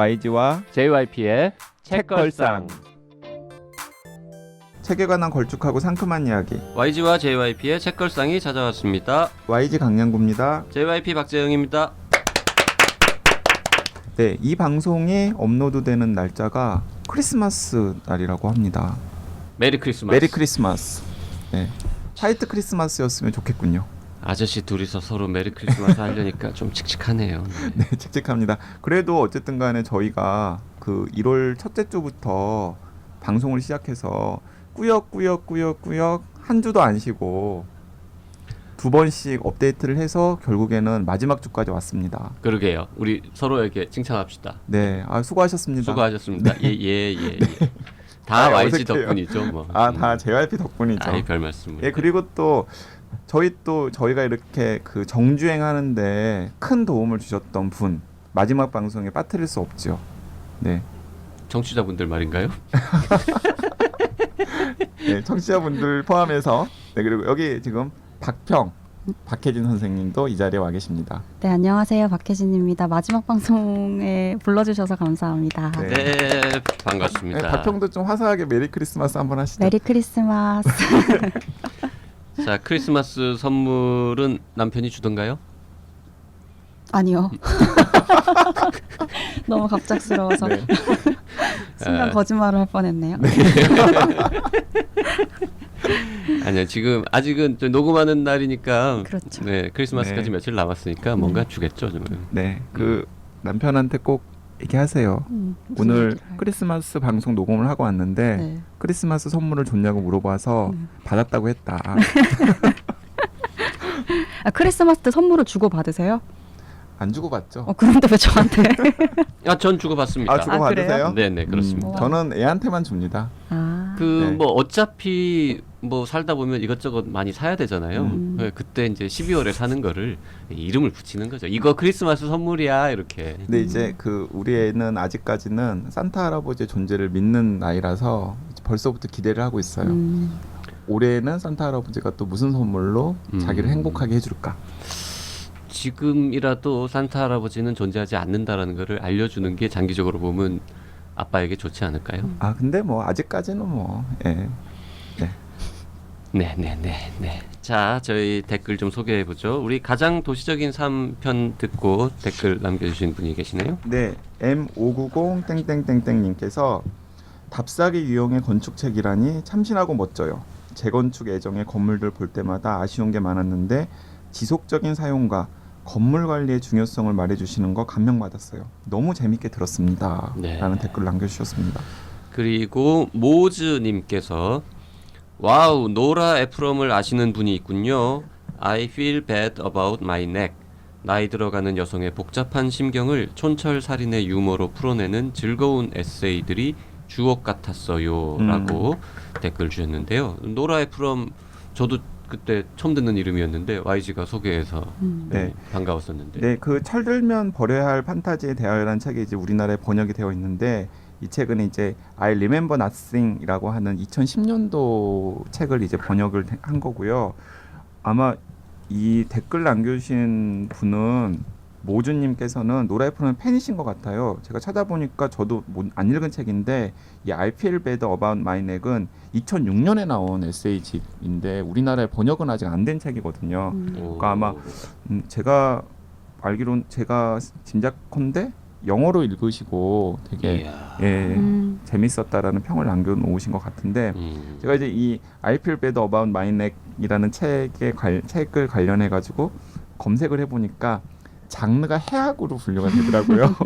YG와 JYP의 책걸상. 책에 관한 걸쭉하고 상큼한 이야기. YG와 JYP의 책걸상이 찾아왔습니다. YG 강량구입니다. JYP 박재영입니다. 네, 이 방송이 업로드되는 날짜가 크리스마스 날이라고 합니다. 메리 크리스마스. 메리 크리스마스. 네, 화이트 크리스마스였으면 좋겠군요. 아저씨 둘이서 서로 메리 크리스마스 하려니까 좀 칙칙하네요. 네, 칙칙합니다. 그래도 어쨌든 간에 저희가 그 1월 첫째 주부터 방송을 시작해서 꾸역꾸역 한 주도 안 쉬고 두 번씩 업데이트를 해서 결국에는 마지막 주까지 왔습니다. 그러게요. 우리 서로에게 칭찬합시다. 네, 수고하셨습니다. 수고하셨습니다. 네. 예. 다 YG 어색해요. 덕분이죠, 뭐. 다 JYP 덕분이죠. 아이, 별 말씀을. 예, 그리고 또 저희가 이렇게 그 정주행하는데 큰 도움을 주셨던 분 마지막 방송에 빠뜨릴 수 없죠. 네, 청취자분들 말인가요? 네, 청취자분들 포함해서 네, 그리고 여기 지금 박혜진 선생님도 이 자리에 와 계십니다. 네, 안녕하세요. 박혜진입니다. 마지막 방송에 불러주셔서 감사합니다. 네. 네, 반갑습니다. 네, 박평도 좀 화사하게 메리 크리스마스 한번 하시죠. 메리 크리스마스. 자, 크리스마스 선물은 남편이 주던가요? 아니요. 너무 갑작스러워서 네. 순간 거짓말을 할 뻔했네요. 아니요, 지금 아직은 좀 녹음하는 날이니까. 그렇죠. 네, 크리스마스까지 네. 며칠 남았으니까 뭔가 주겠죠, 좀. 네, 그 남편한테 꼭 얘기하세요. 무슨 오늘 얘기를 할까요? 크리스마스 방송 녹음을 하고 왔는데 네. 크리스마스 선물을 줬냐고 물어봐서 받았다고 했다. 크리스마스 때 선물을 주고 받으세요? 안 주고 받죠? 그런데 왜 저한테? 전 주고 받습니다. 주고 받으세요? 네네, 그렇습니다. 저는 애한테만 줍니다. 그 네. 뭐 어차피 뭐 살다 보면 이것저것 많이 사야 되잖아요. 네, 그때 이제 12월에 사는 거를 이름을 붙이는 거죠. 이거 크리스마스 선물이야, 이렇게. 근데 이제 그 우리 애는 아직까지는 산타 할아버지의 존재를 믿는 나이라서 벌써부터 기대를 하고 있어요. 올해는 산타 할아버지가 또 무슨 선물로 자기를 행복하게 해줄까? 지금이라도 산타 할아버지는 존재하지 않는다라는 거를 알려주는 게 장기적으로 보면 아빠에게 좋지 않을까요? 근데 뭐 아직까지는 뭐 예. 네. 자, 저희 댓글 좀 소개해 보죠. 우리 가장 도시적인 삶 편 듣고 댓글 남겨주신 분이 계시네요. 네, M590 땡땡땡땡님께서 답사기 유형의 건축책이라니 참신하고 멋져요. 재건축 예정의 건물들 볼 때마다 아쉬운 게 많았는데 지속적인 사용과 건물 관리의 중요성을 말해주시는 거 감명받았어요. 너무 재밌게 들었습니다. 네. 라는 댓글 남겨주셨습니다. 그리고 모즈님께서 와우, 노라 에프럼을 아시는 분이 있군요. I feel bad about my neck. 나이 들어가는 여성의 복잡한 심경을 촌철살인의 유머로 풀어내는 즐거운 에세이들이 주옥 같았어요. 라고 댓글 주셨는데요. 노라 에프럼 저도 그때 처음 듣는 이름이었는데 YG가 소개해서 네. 반가웠었는데. 네, 그 철들면 버려야 할 판타지에 대하여라는 책이 이제 우리나라에 번역이 되어 있는데 이 책은 이제 I Remember Nothing이라고 하는 2010년도 책을 이제 번역을 한 거고요. 아마 이 댓글 남겨주신 분은 모주님께서는 노라 에프럼의 팬이신 것 같아요. 제가 찾아보니까 저도 안 읽은 책인데 이 I Feel Bad About My Neck은 2006년에 나온 에세이집인데 우리나라에 번역은 아직 안 된 책이거든요. 그러니까 아마 제가 알기로는 제가 짐작컨대 영어로 읽으시고 되게 재밌었다라는 평을 남겨놓으신 것 같은데 제가 이제 이 I Feel Bad About My Neck이라는 책을 관련해 가지고 검색을 해보니까 장르가 해학으로 분류가 되더라고요.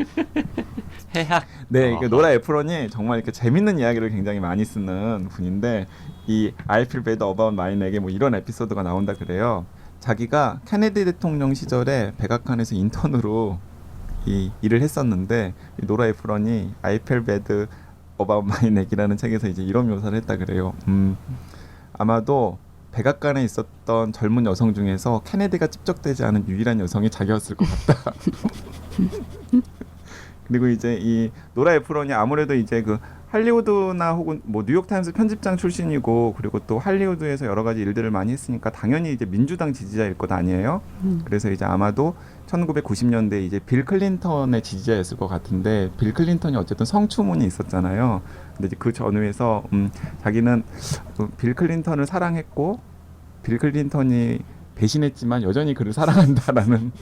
해학. 네, 노라 에프런이 정말 이렇게 재밌는 이야기를 굉장히 많이 쓰는 분인데 이 I Feel Bad About My Neck에 뭐 이런 에피소드가 나온다 그래요. 자기가 케네디 대통령 시절에 백악관에서 인턴으로 이 일을 했었는데 이 노라 에프런이 I Feel Bad About My Neck이라는 책에서 이제 이런 묘사를 했다 그래요. 아마도 백악관에 있었던 젊은 여성 중에서 케네디가 찝적되지 않은 유일한 여성이 자기였을 것 같다. 그리고 이제 이 노라 에프런이 아무래도 이제 그 할리우드나 혹은 뭐 뉴욕타임스 편집장 출신이고 그리고 또 할리우드에서 여러 가지 일들을 많이 했으니까 당연히 이제 민주당 지지자일 것 아니에요. 그래서 이제 아마도 1990년대 이제 빌 클린턴의 지지자였을 것 같은데 빌 클린턴이 어쨌든 성추문이 있었잖아요. 근데 이제 그 전후에서 자기는 빌 클린턴을 사랑했고 빌 클린턴이 배신했지만 여전히 그를 사랑한다라는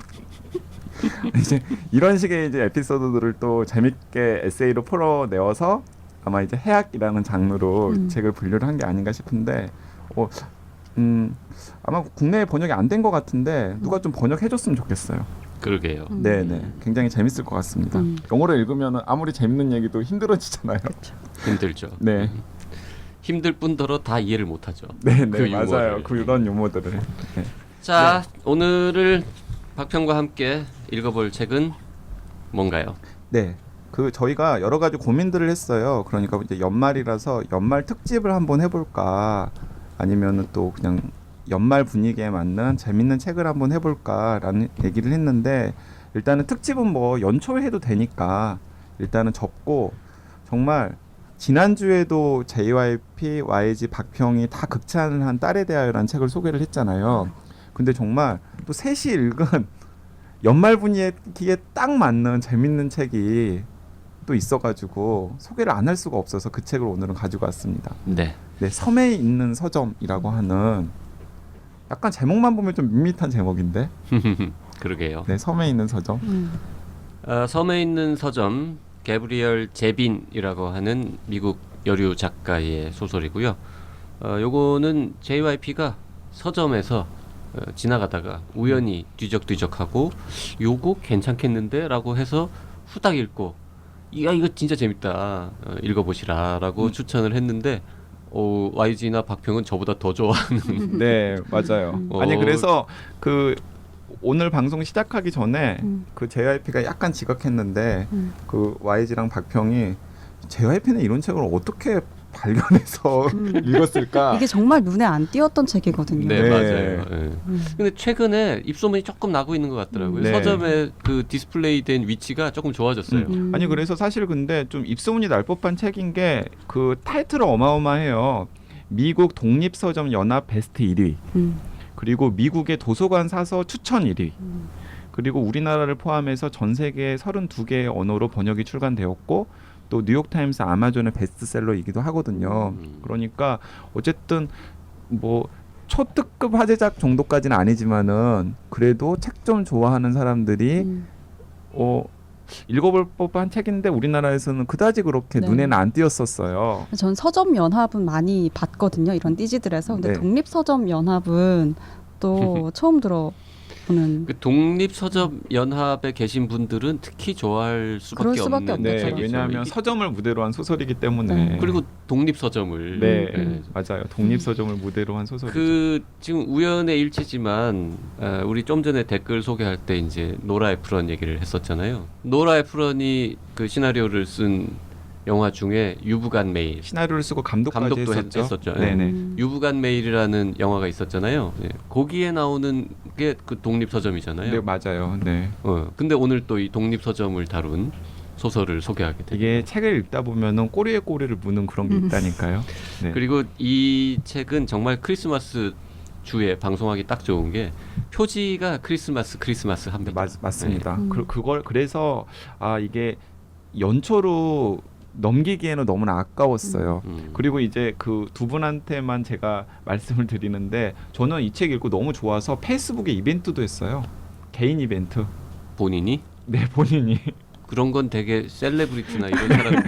이제 이런 식의 이제 에피소드들을 또 재밌게 에세이로 풀어내어서 아마 이제 해악이라는 장르로 책을 분류를 한 게 아닌가 싶은데 아마 국내에 번역이 안 된 것 같은데 누가 좀 번역해줬으면 좋겠어요. 그러게요. 네네, 굉장히 재밌을 것 같습니다. 영어로 읽으면 아무리 재밌는 얘기도 힘들어지잖아요. 힘들죠. 네, 힘들 뿐더러 다 이해를 못하죠. 네네, 그 맞아요. 유머를. 그런 유머들을. 네. 자, 오늘을 박평과 함께 읽어볼 책은 뭔가요? 네. 그 저희가 여러 가지 고민들을 했어요. 그러니까 이제 연말이라서 연말 특집을 한번 해볼까, 아니면은 또 그냥 연말 분위기에 맞는 재밌는 책을 한번 해볼까라는 얘기를 했는데 일단은 특집은 뭐 연초에 해도 되니까 일단은 접고 정말 지난주에도 JYP, YG, 박평이 다 극찬을 한 딸에 대하여라는 책을 소개를 했잖아요. 근데 정말 또 셋이 읽은 연말 분위기에 딱 맞는 재밌는 책이 또 있어가지고 소개를 안 할 수가 없어서 그 책을 오늘은 가지고 왔습니다. 네. 네, 섬에 있는 서점이라고 하는 약간 제목만 보면 좀 밋밋한 제목인데, 그러게요. 네, 섬에 있는 서점. 섬에 있는 서점, 게브리얼 제빈이라고 하는 미국 여류 작가의 소설이고요. 요거는 JYP가 서점에서 지나가다가 우연히 뒤적뒤적하고 요거 괜찮겠는데? 라고 해서 후딱 읽고 야 이거 진짜 재밌다, 읽어보시라 라고 추천을 했는데 YG나 박평은 저보다 더 좋아하는 네, 맞아요. 아니 그래서 그 오늘 방송 시작하기 전에 그 JYP가 약간 지각했는데 그 YG랑 박평이 JYP는 이런 책을 어떻게 발견해서 읽었을까? 이게 정말 눈에 안 띄었던 책이거든요. 네, 네. 맞아요. 네. 근데 최근에 입소문이 조금 나고 있는 것 같더라고요. 네. 서점에 그 디스플레이된 위치가 조금 좋아졌어요. 아니 그래서 사실 근데 좀 입소문이 날 법한 책인 게 그 타이틀은 어마어마해요. 미국 독립서점 연합 베스트 1위. 그리고 미국의 도서관 사서 추천 1위. 그리고 우리나라를 포함해서 전 세계 32개의 언어로 번역이 출간되었고 또 뉴욕타임스, 아마존의 베스트셀러이기도 하거든요. 그러니까 어쨌든 뭐 초특급 화제작 정도까지는 아니지만은 그래도 책 좀 좋아하는 사람들이 읽어볼 법한 책인데 우리나라에서는 그다지 그렇게 네. 눈에는 안 띄었었어요. 전 서점 연합은 많이 봤거든요. 이런 띠지들에서. 근데 네. 독립서점 연합은 또 처음 들어보는. 그 독립서점 연합에 계신 분들은 특히 좋아할 수밖에 그럴 수밖에 없는 없죠. 네, 책이죠. 왜냐하면 이게- 서점을 무대로 한 소설이기 때문에. 네. 그리고 독립서점을 네, 맞아요. 독립서점을 무대로 한 소설이죠. 그 지금 우연의 일치지만 우리 좀 전에 댓글 소개할 때 이제 노라 에프런 얘기를 했었잖아요. 노라 에프런이 그 시나리오를 쓴 영화 중에 유부간 메일, 시나리오를 쓰고 감독까지 감독도 했었죠. 했었죠. 네네. 유부간 메일이라는 영화가 있었잖아요. 네. 거기에 나오는 게 그 독립서점이잖아요. 네, 맞아요. 네. 근데 오늘 또 이 독립서점을 다룬 소설을 소개하게 됩니다. 이게 책을 읽다 보면은 꼬리에 꼬리를 무는 그런 게 있다니까요. 네. 그리고 이 책은 정말 크리스마스 주에 방송하기 딱 좋은 게 표지가 크리스마스 네, 합니다. 맞습니다. 그래서 이게 연초로 넘기기에는 너무나 아까웠어요. 그리고 이제 그 두 분한테만 제가 말씀을 드리는데 저는 이 책 읽고 너무 좋아서 페이스북에 이벤트도 했어요. 개인 이벤트. 본인이 네, 본인이. 그런 건 되게 셀레브리티나 이런 사람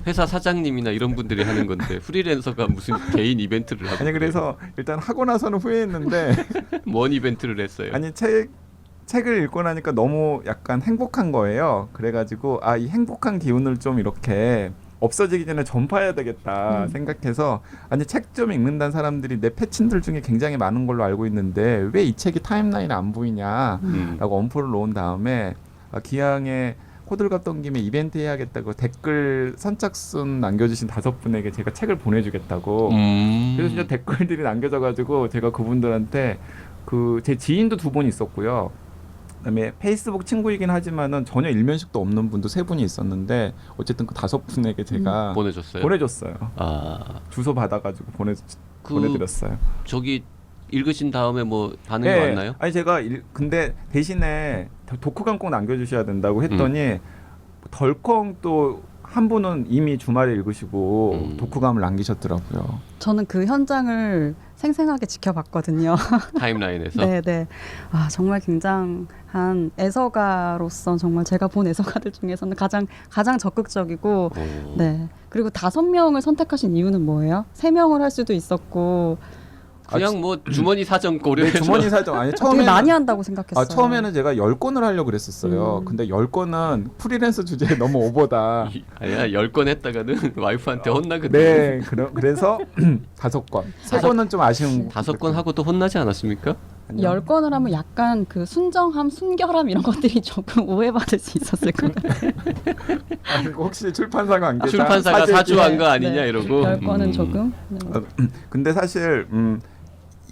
회사 사장님이나 이런 분들이 하는 건데 프리랜서가 무슨 개인 이벤트를 하고 아니 그래서 일단 하고 나서는 후회했는데 뭔 이벤트를 했어요. 아니 책을 읽고 나니까 너무 약간 행복한 거예요. 그래가지고 이 행복한 기운을 좀 이렇게 없어지기 전에 전파해야 되겠다 생각해서 아니 책 좀 읽는다는 사람들이 내 패친들 중에 굉장히 많은 걸로 알고 있는데 왜 이 책이 타임라인에 안 보이냐라고 엄포를 놓은 다음에 기왕에 호들갑 던 김에 이벤트 해야겠다고 댓글 선착순 남겨주신 5분에게 제가 책을 보내주겠다고 그래서 진짜 댓글들이 남겨져가지고 제가 그분들한테 제 지인도 2분 있었고요. 그다음에 페이스북 친구이긴 하지만은 전혀 일면식도 없는 분도 3분이 있었는데 어쨌든 그 5분에게 제가 보내줬어요. 아, 주소 받아가지고 보내드렸어요. 저기 읽으신 다음에 뭐 반응이 네. 왔나요? 아니 제가 근데 대신에 독후감 꼭 남겨주셔야 된다고 했더니 덜컹 또 한 분은 이미 주말에 읽으시고 독후감을 남기셨더라고요. 저는 그 현장을 생생하게 지켜봤거든요. 타임라인에서. 네네. 아 정말 굉장한 애서가로서 정말 제가 본 애서가들 중에서는 가장 적극적이고 오. 네. 그리고 5명을 선택하신 이유는 뭐예요? 3명을 할 수도 있었고 그냥 뭐 주머니 사정 네, 고려해서 주머니 사정 아니 되게 처음에는 많이 한다고 생각했어요. 처음에는 제가 10건을 하려고 그랬었어요. 근데 10건은 프리랜서 주제에 너무 오버다. 아니야 10건 했다가는 와이프한테 혼나거든. 네, 그래서 5건. 3건은 좀 아쉬운. 5건 하고 또 혼나지 않았습니까? 10건을 하면 약간 그 순정함, 순결함 이런 것들이 조금 오해받을 수 있었을 것 같아요. 아니, 혹시 출판사 관계자 출판사가 사재기? 사주한 거 아니냐 네. 이러고. 10건은 조금. 네. 근데 사실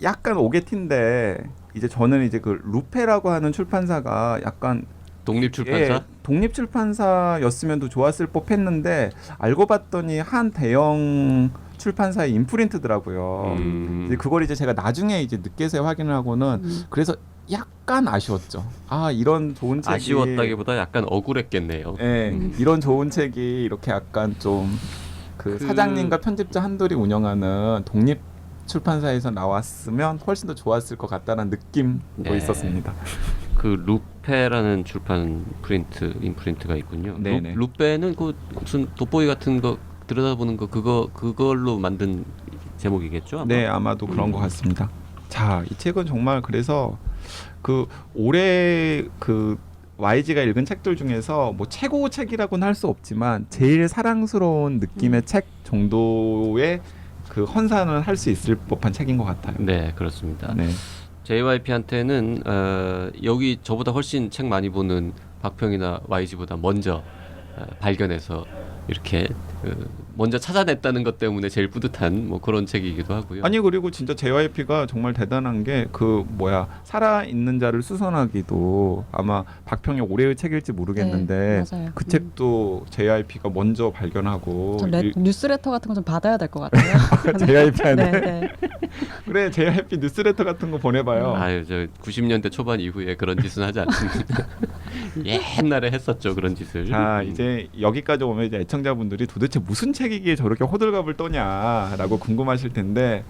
약간 오게티인데 이제 저는 이제 그 루페라고 하는 출판사가 약간 독립 출판사. 독립 출판사였으면 더 좋았을 법했는데 알고 봤더니 한 대형 출판사의 임프린트더라고요. 이제 그걸 이제 제가 나중에 이제 늦게서 확인을 하고는 그래서 약간 아쉬웠죠. 아 이런 좋은 책이 아쉬웠다기보다 약간 억울했겠네요. 네, 이런 좋은 책이 이렇게 약간 좀 그 사장님과 편집자 한돌이 운영하는 독립 출판사에서 나왔으면 훨씬 더 좋았을 것 같다는 느낌도 네. 있었습니다. 그 루페라는 출판 임프린트가 있군요. 네네. 루페는 그 무슨 돋보기 같은 거 들여다보는 거 그걸로 만든 제목이겠죠? 아마? 네, 아마도 그런 것 같습니다. 자, 이 책은 정말 그래서 그 올해 그 YG가 읽은 책들 중에서 뭐 최고 책이라고는 할 수 없지만 제일 사랑스러운 느낌의 책 정도의 그 헌산을 할 수 있을 법한 책인 것 같아요. 네, 그렇습니다. 네. JYP한테는 여기 저보다 훨씬 책 많이 보는 박평이나 YG보다 먼저 발견해서 이렇게 먼저 찾아냈다는 것 때문에 제일 뿌듯한 뭐 그런 책이기도 하고요. 아니 그리고 진짜 JYP가 정말 대단한 게 그 살아 있는 자를 수선하기도 아마 박평의 올해의 책일지 모르겠는데 네, 맞아요. 그 책도 JYP가 먼저 발견하고 저 뉴스레터 같은 거 좀 받아야 될 것 같아요. JYP한테 네, 네. 그래 JYP 뉴스레터 같은 거 보내봐요. 아유, 저 90년대 초반 이후에 그런 짓은 하지 않습니다. 옛날에 했었죠 그런 짓을. 자 이제 여기까지 오면 이제 애청자분들이 도대체 무슨 책이기에 저렇게 호들갑을 떠냐라고 궁금하실 텐데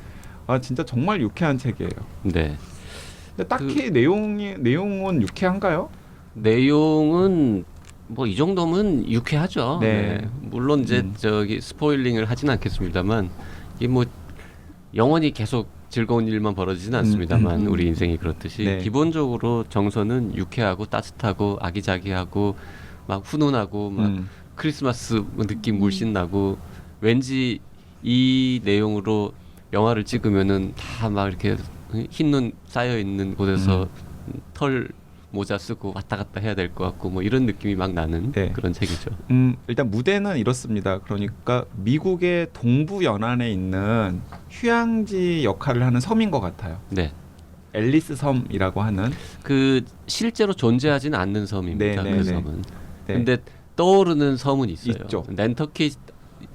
진짜 정말 유쾌한 책이에요. 네. 근데 딱히 내용은 유쾌한가요? 내용은 뭐 이 정도면 유쾌하죠. 네. 물론 이제 저기 스포일링을 하진 않겠습니다만 이게 뭐 영원히 계속 즐거운 일만 벌어지진 않습니다만 우리 인생이 그렇듯이 네. 기본적으로 정서는 유쾌하고 따뜻하고 아기자기하고 막 훈훈하고 막 크리스마스 느낌 물씬 나고 왠지 이 내용으로 영화를 찍으면은 다 막 이렇게 흰눈 쌓여 있는 곳에서 털 모자 쓰고 왔다 갔다 해야 될 것 같고 뭐 이런 느낌이 막 나는 네. 그런 책이죠. 일단 무대는 이렇습니다. 그러니까 미국의 동부 연안에 있는 휴양지 역할을 하는 섬인 것 같아요. 네. 앨리스 섬이라고 하는. 그 실제로 존재하지는 않는 섬입니다. 네, 그 네, 섬은. 네. 근데 떠오르는 섬은 있어요. 있죠. 낸터키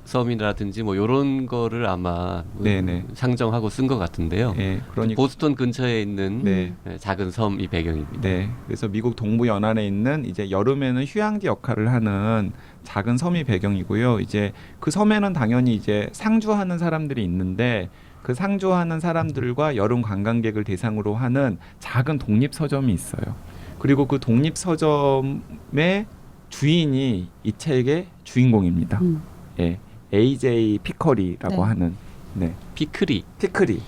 섬이라든지 뭐 이런 거를 아마 네, 네. 상정하고 쓴 것 같은데요. 네, 그러니까 보스턴 근처에 있는 네. 작은 섬이 배경입니다. 네, 그래서 미국 동부 연안에 있는 이제 여름에는 휴양지 역할을 하는 작은 섬이 배경이고요. 이제 그 섬에는 당연히 이제 상주하는 사람들이 있는데 그 상주하는 사람들과 여름 관광객을 대상으로 하는 작은 독립 서점이 있어요. 그리고 그 독립 서점의 주인이 이 책의 주인공입니다. 예, AJ 피커리라고 네. 하는 피크리, 피크리.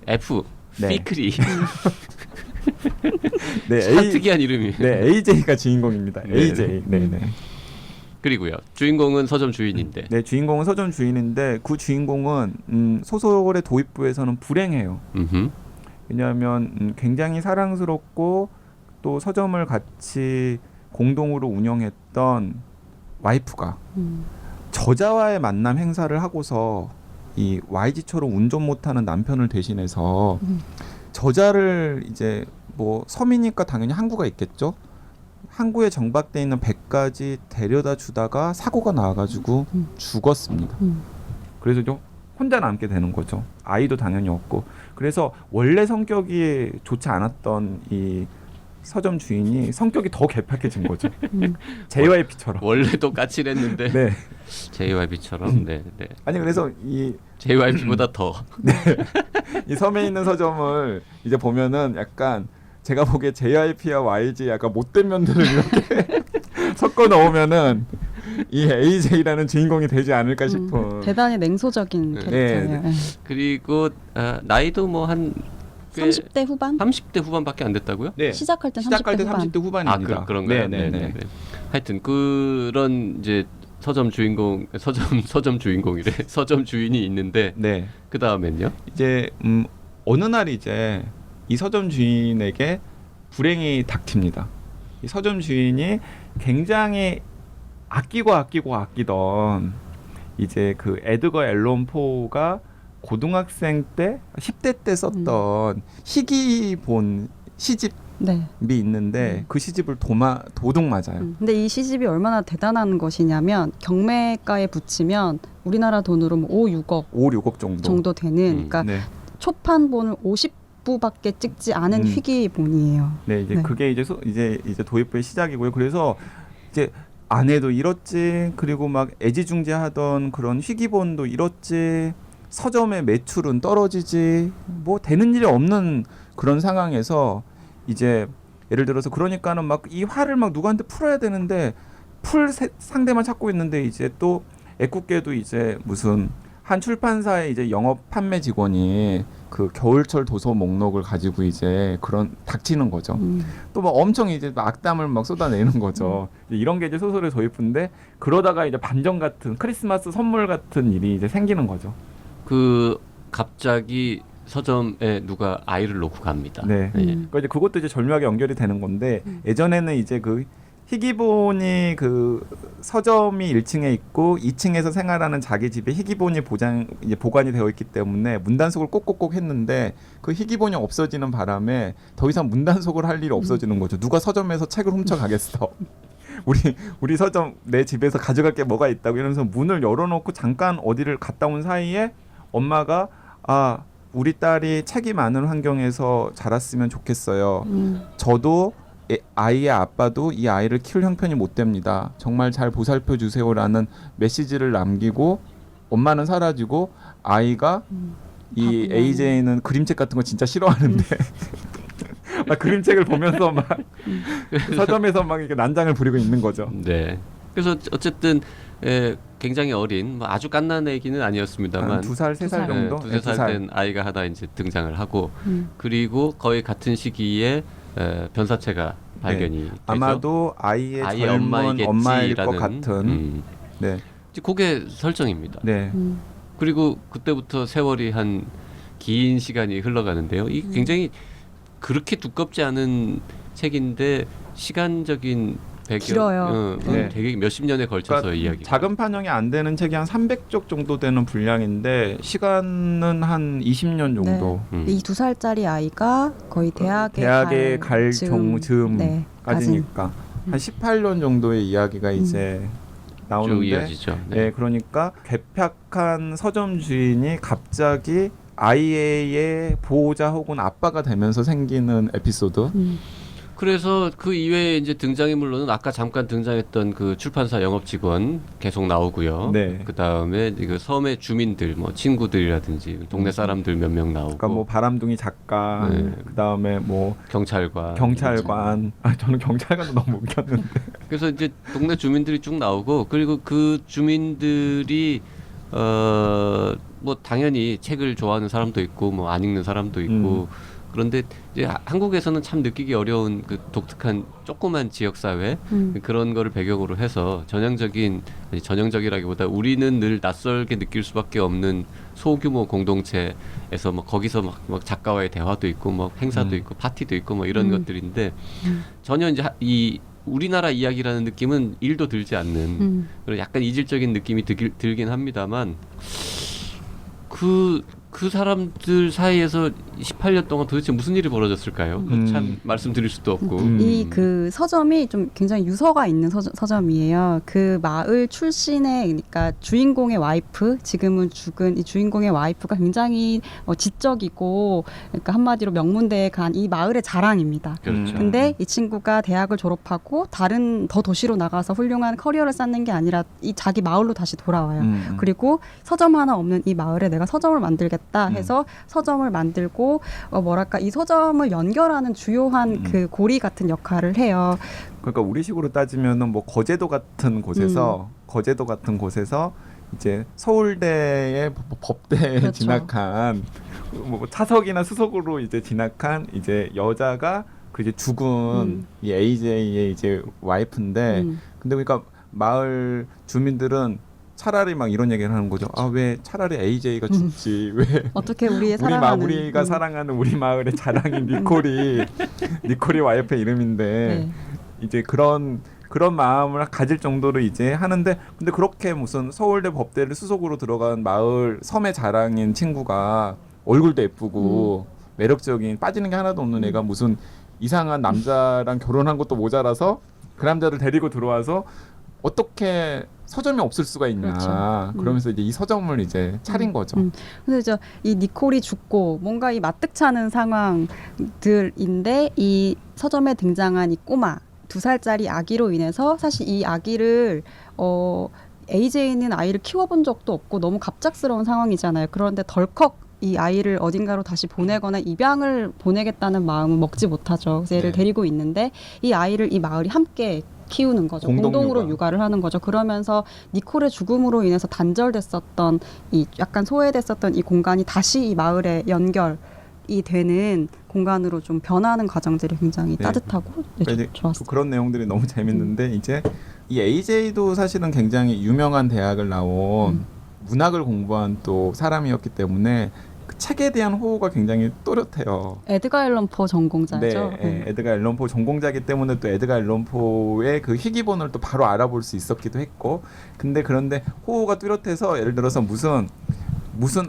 F, 네. 피크리. 네, 참 특이한 이름이에요. 네, AJ가 주인공입니다. 네. AJ. 네, 네. 그리고요. 주인공은 서점 주인인데. 네, 주인공은 서점 주인인데 그 주인공은 소설의 도입부에서는 불행해요. 왜냐하면 굉장히 사랑스럽고 또 서점을 같이 공동으로 운영했던 와이프가 저자와의 만남 행사를 하고서 이 YG처럼 운전 못하는 남편을 대신해서 저자를 이제 뭐 섬이니까 당연히 항구가 있겠죠. 항구에 정박돼 있는 배까지 데려다 주다가 사고가 나와가지고 죽었습니다. 그래서 좀 혼자 남게 되는 거죠. 아이도 당연히 없고. 그래서 원래 성격이 좋지 않았던 이 서점 주인이 성격이 더 개팍해진 거죠. JYP처럼. 원래도 까칠했는데 네. JYP처럼. 네, 네. 아니 그래서 이 JYP보다 더. 이 섬에 있는 서점을 이제 보면은 약간 제가 보기에 JYP와 YG 약간 못된 면들을 이렇게 섞어 넣으면은 이 AJ라는 주인공이 되지 않을까 싶은. 대단히 냉소적인 네. 캐릭터예요. 네. 그리고 나이도 뭐 한 30대 후반? 30대 후반밖에 안 됐다고요? 네. 시작할 때 시작할 때 30대 30대 후반입니다. 그런가요? 네. 하여튼 그런 이제 서점 주인공이래. 서점 주인이 있는데 네. 그 다음엔요? 이제 어느 날 이제 이 서점 주인에게 불행이 닥칩니다. 이 서점 주인이 굉장히 아끼던 이제 그 에드거 앨런 포가 고등학생 때 10대 때 썼던 희귀본 시집이 네. 있는데 그 시집을 도둑 맞아요. 근데 이 시집이 얼마나 대단한 것이냐면 경매가에 붙이면 우리나라 돈으로 뭐 5, 6억 5, 6억 정도. 되는 그러니까 네. 초판본을 50부밖에 찍지 않은 희귀본이에요. 네, 이제 네. 그게 이제 이제 도입부의 시작이고요. 그래서 이제 아내도 잃었지, 그리고 막 애지중지하던 그런 희귀본도 잃었지, 서점의 매출은 떨어지지, 뭐 되는 일이 없는 그런 상황에서 이제 예를 들어서 그러니까는 막 이 화를 막 누구한테 풀어야 되는데 상대만 찾고 있는데 이제 또 애꿎게도 이제 무슨 한 출판사의 이제 영업 판매 직원이 그 겨울철 도서 목록을 가지고 이제 그런 닥치는 거죠. 또 막 엄청 이제 막 악담을 막 쏟아내는 거죠. 이런 게 이제 소설의 도입부인데 그러다가 이제 반전 같은 크리스마스 선물 같은 일이 이제 생기는 거죠. 그 갑자기 서점에 누가 아이를 놓고 갑니다. 네. 그러니까 이제 그것도 이제 절묘하게 연결이 되는 건데 예전에는 이제 그 희귀본이 그 서점이 1층에 있고 2층에서 생활하는 자기 집에 희귀본이 이제 보관이 되어 있기 때문에 문단속을 꼭꼭꼭 했는데 그 희귀본이 없어지는 바람에 더 이상 문단속을 할 일이 없어지는 거죠. 누가 서점에서 책을 훔쳐가겠어. 우리 서점 내 집에서 가져갈 게 뭐가 있다고 이러면서 문을 열어놓고 잠깐 어디를 갔다 온 사이에 엄마가 우리 딸이 책이 많은 환경에서 자랐으면 좋겠어요. 저도 아이의 아빠도 이 아이를 키울 형편이 못 됩니다. 정말 잘 보살펴 주세요라는 메시지를 남기고 엄마는 사라지고 아이가 이 AJ는 그림책 같은 거 진짜 싫어하는데 막 그림책을 보면서 막 서점에서 막 이렇게 난장을 부리고 있는 거죠. 네. 그래서 어쨌든 굉장히 어린 뭐 아주 갓난 애기는 아니었습니다만 한 2살, 3살 정도? 두세 살 된 아이가 하나 이제 등장을 하고 그리고 거의 같은 시기에 변사체가 발견이 되죠. 아마도 아이의 젊은 엄마이겠지라는, 엄마일 것 같은. 네. 그게 설정입니다. 네. 그리고 그때부터 세월이 한 긴 시간이 흘러가는데요. 이 굉장히 그렇게 두껍지 않은 책인데 시간적인 배경 길어요. 네. 되게 몇십 년에 걸쳐서 그러니까 이야기. 작은 판형이 안 되는 책이 한 300쪽 정도 되는 분량인데 시간은 한 20년 정도. 이 2살짜리 아이가 거의 대학에 갈 즈음까지니까 네, 한 18년 정도의 이야기가 이제 쭉 나오는데 이어지죠. 네, 그러니까 괴팍한 서점 주인이 갑자기 아이의 보호자 혹은 아빠가 되면서 생기는 에피소드. 그래서 그 이외에 이제 등장인물로는 아까 잠깐 등장했던 그 출판사 영업 직원 계속 나오고요. 네. 그 다음에 그 섬의 주민들, 뭐 친구들이라든지 동네 사람들 몇 명 나오고. 그러니까 뭐 바람둥이 작가, 네. 그 다음에 뭐 경찰관. 저는 경찰관도 너무 웃겼는데. 그래서 이제 동네 주민들이 쭉 나오고 그리고 그 주민들이 뭐 당연히 책을 좋아하는 사람도 있고 뭐 안 읽는 사람도 있고. 그런데 이제 한국에서는 참 느끼기 어려운 그 독특한 조그만 지역 사회 그런 거를 배경으로 해서 전형적이라기보다 우리는 늘 낯설게 느낄 수밖에 없는 소규모 공동체에서 뭐 거기서 막 작가와의 대화도 있고 뭐 행사도 있고 파티도 있고 뭐 이런 것들인데 전혀 이제 이 우리나라 이야기라는 느낌은 1도 들지 않는 그런 약간 이질적인 느낌이 들긴 합니다만 그 그 사람들 사이에서 18년 동안 도대체 무슨 일이 벌어졌을까요? 참 말씀드릴 수도 없고. 이 그 서점이 좀 굉장히 유서가 있는 서점이에요. 그 마을 출신의 그러니까 주인공의 와이프, 지금은 죽은 이 주인공의 와이프가 굉장히 지적이고 그러니까 한마디로 명문대에 간 이 마을의 자랑입니다. 그렇죠. 근데 이 친구가 대학을 졸업하고 다른 더 도시로 나가서 훌륭한 커리어를 쌓는 게 아니라 이 자기 마을로 다시 돌아와요. 그리고 서점 하나 없는 이 마을에 내가 서점을 만들겠다 해서 서점을 만들고 뭐랄까 이 서점을 연결하는 주요한 그 고리 같은 역할을 해요. 그러니까 우리식으로 따지면은 뭐 거제도 같은 곳에서 이제 서울대의 법대에 그렇죠. 진학한 뭐 차석이나 수석으로 이제 진학한 이제 여자가 그 이제 죽은 이 AJ의 이제 와이프인데 근데 그러니까 마을 주민들은 차라리 막 이런 얘기를 하는 거죠. 아, 왜 차라리 AJ가 죽지? 왜 어떻게 사랑하는 우리가 사랑하는 우리 마을의 자랑인 니콜이 와이프의 이름인데 네. 이제 그런 마음을 가질 정도로 이제 하는데 근데 그렇게 무슨 서울대 법대를 수석으로 들어간 마을 섬의 자랑인 친구가 얼굴도 예쁘고 매력적인 빠지는 게 하나도 없는 애가 무슨 이상한 남자랑 결혼한 것도 모자라서 그 남자를 데리고 들어와서 어떻게 서점이 없을 수가 있냐. 그렇죠. 그러면서 이제 이 서점을 이제 차린 거죠. 그래서 이제 이 니콜이 죽고 뭔가 이 마뜩찮은 상황들인데 이 서점에 등장한 이 꼬마 2살짜리 아기로 인해서 사실 이 아기를 AJ는 아이를 키워본 적도 없고 너무 갑작스러운 상황이잖아요. 그런데 덜컥 이 아이를 어딘가로 다시 보내거나 입양을 보내겠다는 마음은 먹지 못하죠. 그래서 얘를 네. 데리고 있는데 이 아이를 이 마을이 함께 키우는 거죠. 공동으로 육아를 하는 거죠. 그러면서 니콜의 죽음으로 인해서 단절됐었던 이 약간 소외됐었던 이 공간이 다시 이 마을에 연결이 되는 공간으로 좀 변하는 과정들이 굉장히 네. 따뜻하고 이제 좋았어요. 그런 내용들이 너무 재밌는데 이제 이 AJ도 사실은 굉장히 유명한 대학을 나온 문학을 공부한 또 사람이었기 때문에 그 책에 대한 호호가 굉장히 또렷해요. 에드가 앨런 포 전공자죠. 네, 에드가 앨런 포 전공자이기 때문에 또 에드가 앨런 포의 그 희귀본을 또 바로 알아볼 수 있었기도 했고, 그런데 호호가 뚜렷해서 예를 들어서 무슨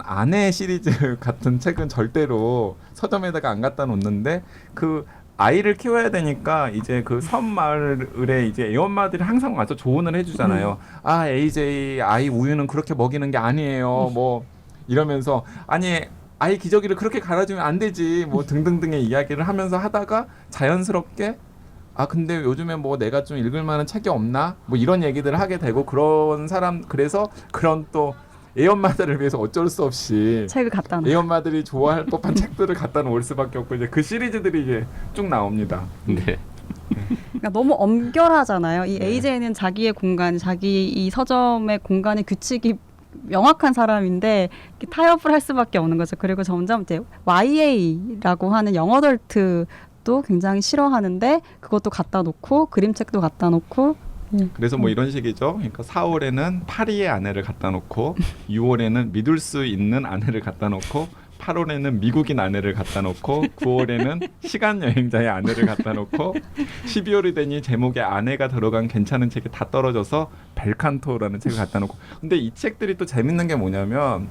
아내 시리즈 같은 책은 절대로 서점에다가 안 갖다 놓는데 그 아이를 키워야 되니까 이제 그 섬 마을에 이제 애엄마들이 항상 와서 조언을 해주잖아요. 아, AJ 아이 우유는 그렇게 먹이는 게 아니에요. 뭐 이러면서 아니 아이 기저귀를 그렇게 갈아주면 안 되지. 뭐 등등등의 이야기를 하면서 하다가 자연스럽게 아 근데 요즘에 뭐 내가 좀 읽을 만한 책이 없나? 뭐 이런 얘기들을 하게 되고 그래서 그런 또 애엄마들을 위해서 어쩔 수 없이 책을 갖다 놓은 애엄마들이 좋아할 법한 책들을 갖다 놓을 수밖에 없고 이제 그 시리즈들이 이제 쭉 나옵니다. 네. 그러니까 너무 엄결하잖아요. 이 네. AJ는 자기의 공간, 자기 이 서점의 공간의 규칙이 명확한 사람인데 타협을 할 수밖에 없는 거죠. 그리고 점점 이제 YA라고 하는 영어덜트도 굉장히 싫어하는데 그것도 갖다 놓고 그림책도 갖다 놓고 그래서 뭐 이런 식이죠. 그러니까 4월에는 파리의 아내를 갖다 놓고 6월에는 믿을 수 있는 아내를 갖다 놓고 8월에는 미국인 아내를 갖다 놓고 9월에는 시간 여행자의 아내를 갖다 놓고 12월이 되니 제목에 아내가 들어간 괜찮은 책이 다 떨어져서 벨칸토라는 책을 갖다 놓고 근데 이 책들이 또 재밌는 게 뭐냐면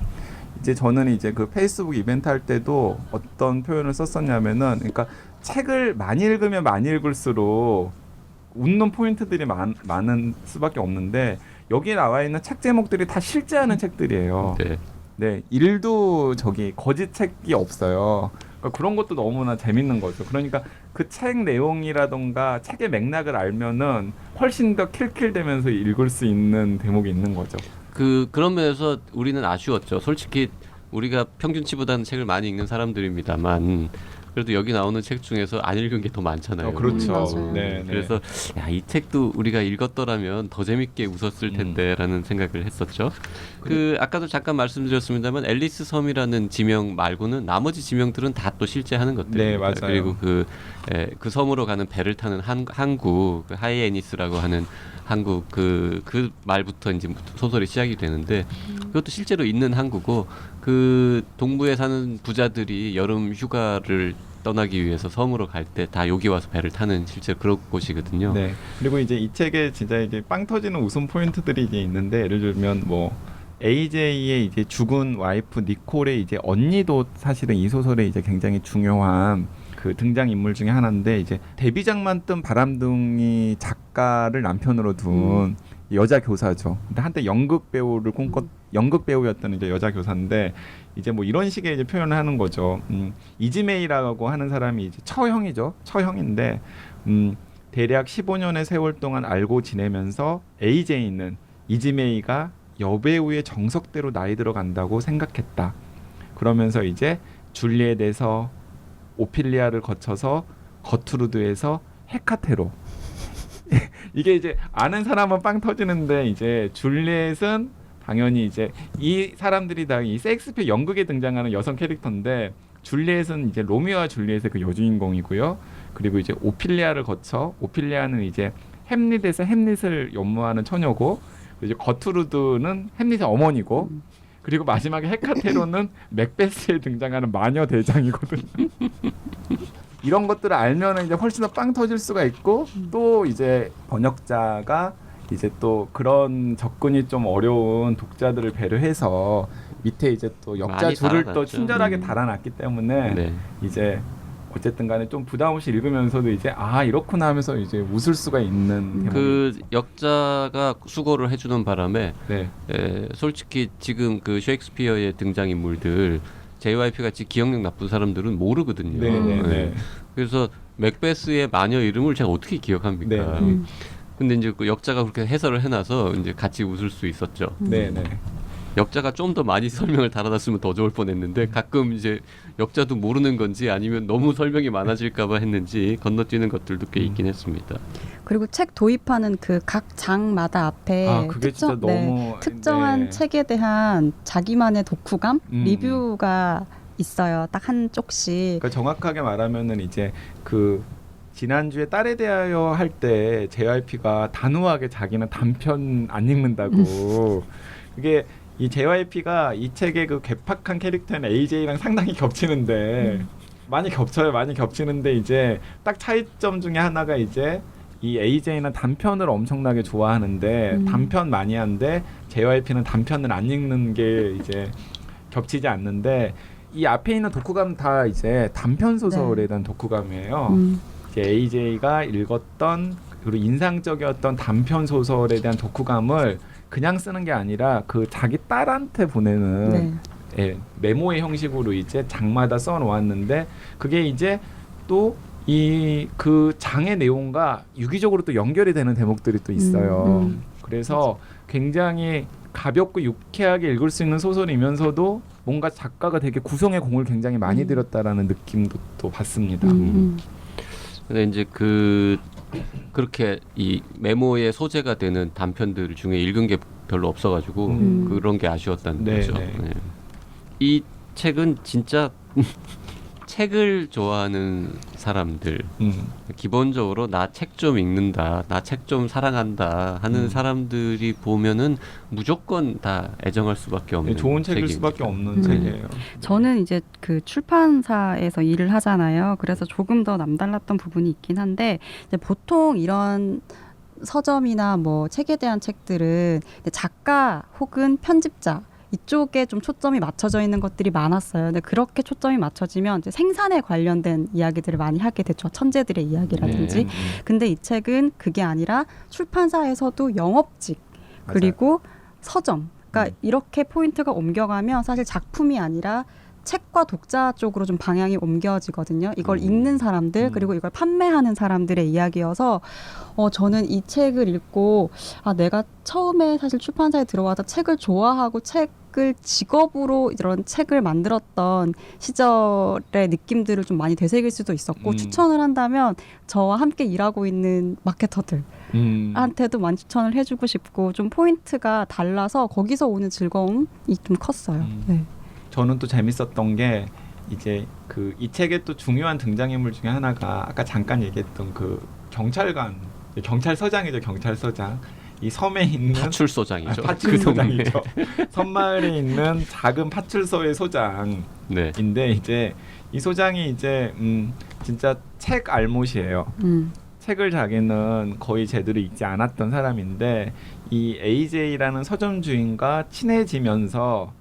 이제 저는 이제 그 페이스북 이벤트 할 때도 어떤 표현을 썼었냐면은 그러니까 책을 많이 읽으면 많이 읽을수록 웃는 포인트들이 많은 수밖에 없는데 여기 나와 있는 책 제목들이 다 실제하는 책들이에요. 네. 네, 일도 거짓 책이 없어요. 그러니까 그런 것도 너무나 재밌는 거죠. 그러니까 그 책 내용이라던가 책의 맥락을 알면은 훨씬 더 킬킬대면서 읽을 수 있는 대목이 있는 거죠. 그런 면에서 우리는 아쉬웠죠. 솔직히 우리가 평균치보다는 책을 많이 읽는 사람들입니다만 그래도 여기 나오는 책 중에서 안 읽은 게 더 많잖아요. 그렇죠. 맞아요. 네, 네. 그래서 야, 이 책도 우리가 읽었더라면 더 재밌게 웃었을 텐데라는 생각을 했었죠. 아까도 잠깐 말씀드렸습니다만 앨리스 섬이라는 지명 말고는 나머지 지명들은 다 또 실제 하는 것들입니다. 네, 맞아요. 그리고 그 섬으로 가는 배를 타는 항구 그 하이에니스라고 하는 항구 그 말부터 이제 소설이 시작이 되는데 그것도 실제로 있는 항구고 그 동부에 사는 부자들이 여름 휴가를 떠나기 위해서 섬으로 갈 때 다 여기 와서 배를 타는 실제로 그런 곳이거든요. 네. 그리고 이제 이 책에 진짜 이게 빵 터지는 웃음 포인트들이 이제 있는데 예를 들면 뭐 AJ의 이제 죽은 와이프 니콜의 이제 언니도 사실은 이 소설의 이제 굉장히 중요한 그 등장 인물 중에 하나인데 이제 데뷔작만 뜬 바람둥이 작가를 남편으로 둔 여자 교사죠. 근데 한때 연극 배우를 연극 배우였던 이제 여자 교사인데 이제 뭐 이런 식의 이제 표현을 하는 거죠. 이지메이라고 하는 사람이 이제 처형이죠. 처형인데 대략 15년의 세월 동안 알고 지내면서 AJ는 이지메이가 여배우의 정석대로 나이 들어간다고 생각했다. 그러면서 이제 줄리엣에서 오피리아를 거쳐서 거투르드에서 헤카테로 이게 이제 아는 사람은 빵 터지는데 이제 줄리엣은 당연히 이제 이 사람들이 다 이 셰익스피어 연극에 등장하는 여성 캐릭터인데 줄리엣은 이제 로미오와 줄리엣의 그 여주인공이고요. 그리고 이제 오피리아를 거쳐 오피리아는 이제 햄릿에서 햄릿을 연모하는 처녀고 이제 거투르드는 햄릿의 어머니고 그리고 마지막에 헤카테로는 맥베스에 등장하는 마녀 대장이거든요. 이런 것들을 알면은 이제 훨씬 더 빵 터질 수가 있고 또 이제 번역자가 이제 또 그런 접근이 좀 어려운 독자들을 배려해서 밑에 이제 또 역자 많이 줄을 달아놨죠. 또 친절하게 달아놨기 때문에 네. 이제 어쨌든 간에 좀 부담 없이 읽으면서도 이제 아 이렇구나 하면서 이제 웃을 수가 있는 대목이 그 역자가 수고를 해주는 바람에 네. 솔직히 지금 그 셰익스피어의 등장인물들 JYP 같이 기억력 나쁜 사람들은 모르거든요. 네. 그래서 맥베스의 마녀 이름을 제가 어떻게 기억합니까? 네. 근데 이제 그 역자가 그렇게 해설을 해놔서 이제 같이 웃을 수 있었죠. 네. 역자가 좀 더 많이 설명을 달아놨으면 더 좋을 뻔했는데 가끔 이제 역자도 모르는 건지 아니면 너무 설명이 많아질까봐 했는지 건너뛰는 것들도 꽤 있긴 했습니다. 그리고 책 도입하는 그 각 장마다 앞에 아 그게 진짜 너무 특정한 네. 책에 대한 자기만의 독후감 리뷰가 있어요. 딱 한 쪽씩. 그러니까 정확하게 말하면은 이제 그 지난주에 딸에 대하여 할 때 JYP가 단호하게 자기는 단편 안 읽는다고 그게 이 JYP가 이 책의 그 괴팍한 캐릭터는 AJ랑 상당히 겹치는데 많이 겹치는데 이제 딱 차이점 중에 하나가 이제 이 AJ는 단편을 엄청나게 좋아하는데 단편 마니아인데 JYP는 단편을 안 읽는 게 이제 겹치지 않는데 이 앞에 있는 독후감 다 이제 단편 소설에 대한 독후감이에요. 이제 AJ가 읽었던 그리고 인상적이었던 단편 소설에 대한 독후감을 그냥 쓰는 게 아니라 그 자기 딸한테 보내는 메모의 형식으로 이제 장마다 써 놓았는데 그게 이제 또 이 그 장의 내용과 유기적으로 또 연결이 되는 대목들이 또 있어요. 그래서 굉장히 가볍고 유쾌하게 읽을 수 있는 소설이면서도 뭔가 작가가 되게 구성의 공을 굉장히 많이 들였다라는 느낌도 또 받습니다. 근데 이제 그렇게 이 메모의 소재가 되는 단편들 중에 읽은 게 별로 없어가지고 그런 게 아쉬웠다는 거죠. 네. 이 책은 진짜 책을 좋아하는 사람들 기본적으로 나 책 좀 읽는다, 나 책 좀 사랑한다 하는 사람들이 보면은 무조건 다 애정할 수밖에 없는 좋은 책일 책입니다. 수밖에 없는 책이에요. 저는 이제 그 출판사에서 일을 하잖아요. 그래서 조금 더 남달랐던 부분이 있긴 한데 이제 보통 이런 서점이나 뭐 책에 대한 책들은 작가 혹은 편집자 이쪽에 좀 초점이 맞춰져 있는 것들이 많았어요. 근데 그렇게 초점이 맞춰지면 이제 생산에 관련된 이야기들을 많이 하게 됐죠. 천재들의 이야기라든지. 근데 이 책은 그게 아니라 출판사에서도 영업직 그리고 서점. 그러니까 이렇게 포인트가 옮겨가면 사실 작품이 아니라 책과 독자 쪽으로 좀 방향이 옮겨지거든요. 이걸 읽는 사람들 그리고 이걸 판매하는 사람들의 이야기여서 저는 이 책을 읽고 내가 처음에 사실 출판사에 들어와서 책을 좋아하고 책을 직업으로 이런 책을 만들었던 시절의 느낌들을 좀 많이 되새길 수도 있었고 추천을 한다면 저와 함께 일하고 있는 마케터들한테도 많이 추천을 해주고 싶고 좀 포인트가 달라서 거기서 오는 즐거움이 좀 컸어요. 네. 저는 또 재밌었던 게 이제 그 이 책의 또 중요한 등장인물 중에 하나가 아까 잠깐 얘기했던 그 경찰서장이죠. 경찰서장. 이 섬에 있는 파출소장이죠. 파출소장이죠. 섬마을에 있는 작은 파출소의 소장인데 이제 이 소장이 이제 진짜 책 알못이에요. 책을 자기는 거의 제대로 읽지 않았던 사람인데 이 AJ라는 서점 주인과 친해지면서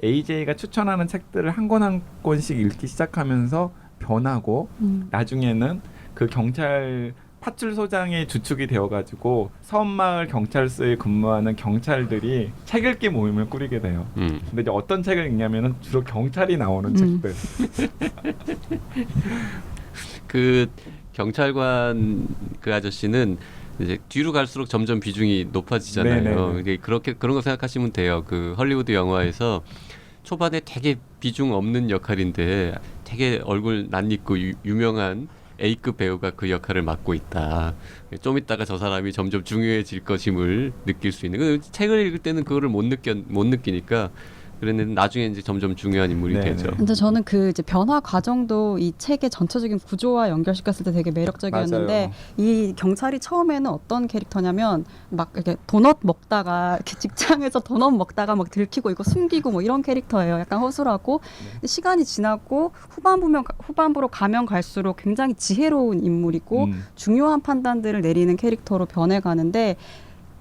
AJ가 추천하는 책들을 한 권 한 권씩 읽기 시작하면서 변하고 나중에는 그 경찰 파출소장의 주축이 되어가지고 섬마을 경찰서에 근무하는 경찰들이 책 읽기 모임을 꾸리게 돼요. 근데 이제 어떤 책을 읽냐면은 주로 경찰이 나오는 책들. 그 경찰관 그 아저씨는 이제 뒤로 갈수록 점점 비중이 높아지잖아요. 네네네. 이게 그렇게 그런 거 생각하시면 돼요. 그 헐리우드 영화에서 초반에 되게 비중 없는 역할인데 되게 얼굴 낯익고 유명한 A급 배우가 그 역할을 맡고 있다. 좀 있다가 저 사람이 점점 중요해질 것임을 느낄 수 있는. 그 책을 읽을 때는 그거를 못 느끼니까 그랬는데 나중에 이제 점점 중요한 인물이 네네. 되죠. 근데 저는 그 이제 변화 과정도 이 책의 전체적인 구조와 연결시켰을 때 되게 매력적이었는데 맞아요. 이 경찰이 처음에는 어떤 캐릭터냐면 막 이렇게 도넛 먹다가 이렇게 직장에서 도넛 먹다가 막 들키고 이거 숨기고 뭐 이런 캐릭터예요. 약간 허술하고 근데 시간이 지나고 후반부로 가면 갈수록 굉장히 지혜로운 인물이고 중요한 판단들을 내리는 캐릭터로 변해가는데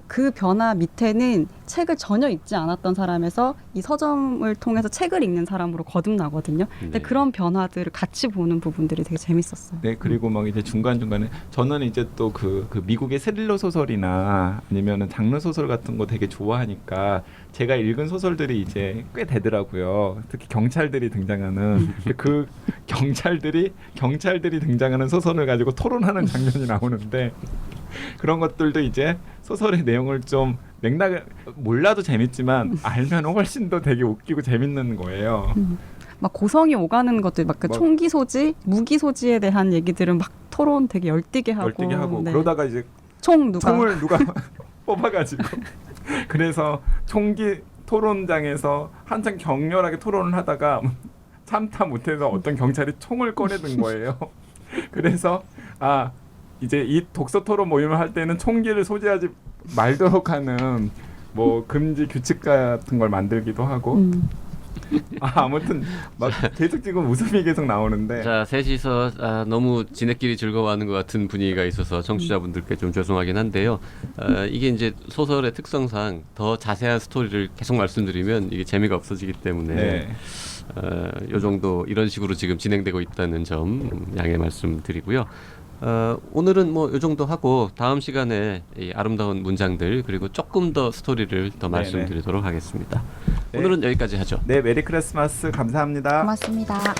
그 변화 밑에는 책을 전혀 읽지 않았던 사람에서 이 서점을 통해서 책을 읽는 사람으로 거듭나거든요. 근데 네. 그런 변화들을 같이 보는 부분들이 되게 재밌었어요. 네, 그리고 막 이제 중간중간에 저는 이제 또 그 미국의 스릴러 소설이나 아니면은 장르 소설 같은 거 되게 좋아하니까 제가 읽은 소설들이 이제 꽤 되더라고요. 특히 경찰들이 등장하는 그 경찰들이 등장하는 소설을 가지고 토론하는 장면이 나오는데 그런 것들도 이제 소설의 내용을 좀 맥락을 몰라도 재밌지만 알면 훨씬 더 되게 웃기고 재밌는 거예요. 막 고성이 오가는 것들, 막 그 뭐- 총기 소지, 무기 소지에 대한 얘기들은 막 토론 되게 열띠게 하고, 네. 그러다가 이제 총을 누가 뽑아가지고 그래서 총기 토론장에서 한창 격렬하게 토론을 하다가 참다 못해서 어떤 경찰이 총을 꺼내든 거예요. 그래서 이제 이 독서 토론 모임을 할 때는 총기를 소지하지 말도록 하는 뭐 금지 규칙 같은 걸 만들기도 하고 아무튼 막 계속 지금 웃음이 계속 나오는데 자, 셋이서 너무 지네끼리 즐거워하는 것 같은 분위기가 있어서 청취자분들께 좀 죄송하긴 한데요. 이게 이제 소설의 특성상 더 자세한 스토리를 계속 말씀드리면 이게 재미가 없어지기 때문에 네. 요 정도 이런 식으로 지금 진행되고 있다는 점 양해 말씀드리고요. 오늘은 뭐 요 정도 하고 다음 시간에 이 아름다운 문장들 그리고 조금 더 스토리를 더 네네. 말씀드리도록 하겠습니다. 네. 오늘은 여기까지 하죠. 네, 메리 크리스마스 감사합니다. 고맙습니다.